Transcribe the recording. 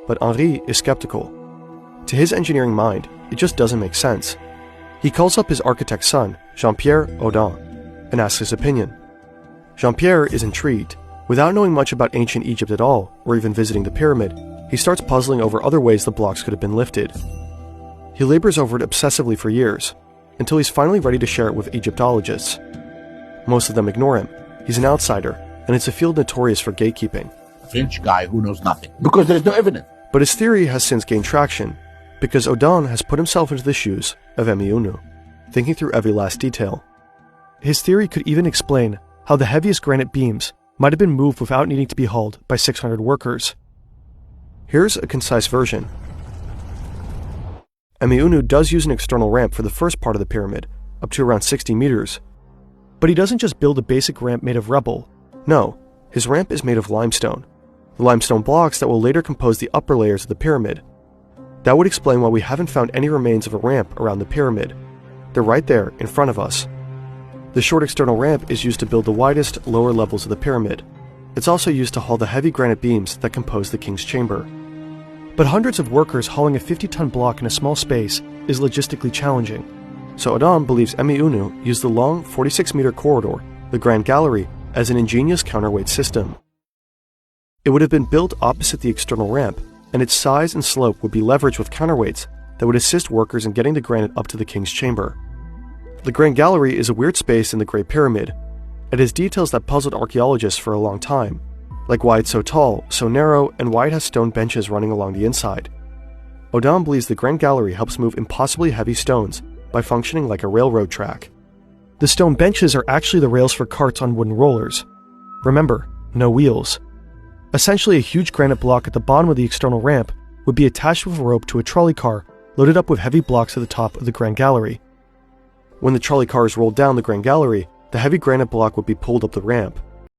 but Henri is skeptical. To his engineering mind, it just doesn't make sense. He calls up his architect's son, Jean-Pierre Audin, and asks his opinion. Jean-Pierre is intrigued. Without knowing much about ancient Egypt at all, or even visiting the pyramid, he starts puzzling over other ways the blocks could have been lifted. He labors over it obsessively for years, until he's finally ready to share it with Egyptologists. Most of them ignore him. He's an outsider, and it's a field notorious for gatekeeping. French guy who knows nothing, because there is no evidence. But his theory has since gained traction, because Audin has put himself into the shoes of Emeunu, thinking through every last detail. His theory could even explain how the heaviest granite beams might have been moved without needing to be hauled by 600 workers. Here's a concise version. Emeunu does use an external ramp for the first part of the pyramid, up to around 60 meters. But he doesn't just build a basic ramp made of rubble. No, his ramp is made of limestone. The limestone blocks that will later compose the upper layers of the pyramid. That would explain why we haven't found any remains of a ramp around the pyramid. They're right there, in front of us. The short external ramp is used to build the widest, lower levels of the pyramid. It's also used to haul the heavy granite beams that compose the king's chamber. But hundreds of workers hauling a 50-ton block in a small space is logistically challenging, so Audin believes Emeunu used the long 46-meter corridor, the Grand Gallery, as an ingenious counterweight system. It would have been built opposite the external ramp, and its size and slope would be leveraged with counterweights that would assist workers in getting the granite up to the king's chamber. The Grand Gallery is a weird space in the Great Pyramid. It has details that puzzled archaeologists for a long time, like why it's so tall, so narrow, and why it has stone benches running along the inside. Audin believes the Grand Gallery helps move impossibly heavy stones by functioning like a railroad track. The stone benches are actually the rails for carts on wooden rollers. Remember, no wheels. Essentially, a huge granite block at the bottom of the external ramp would be attached with a rope to a trolley car loaded up with heavy blocks at the top of the Grand Gallery. When the trolley car is rolled down the Grand Gallery, the heavy granite block would be pulled up the ramp.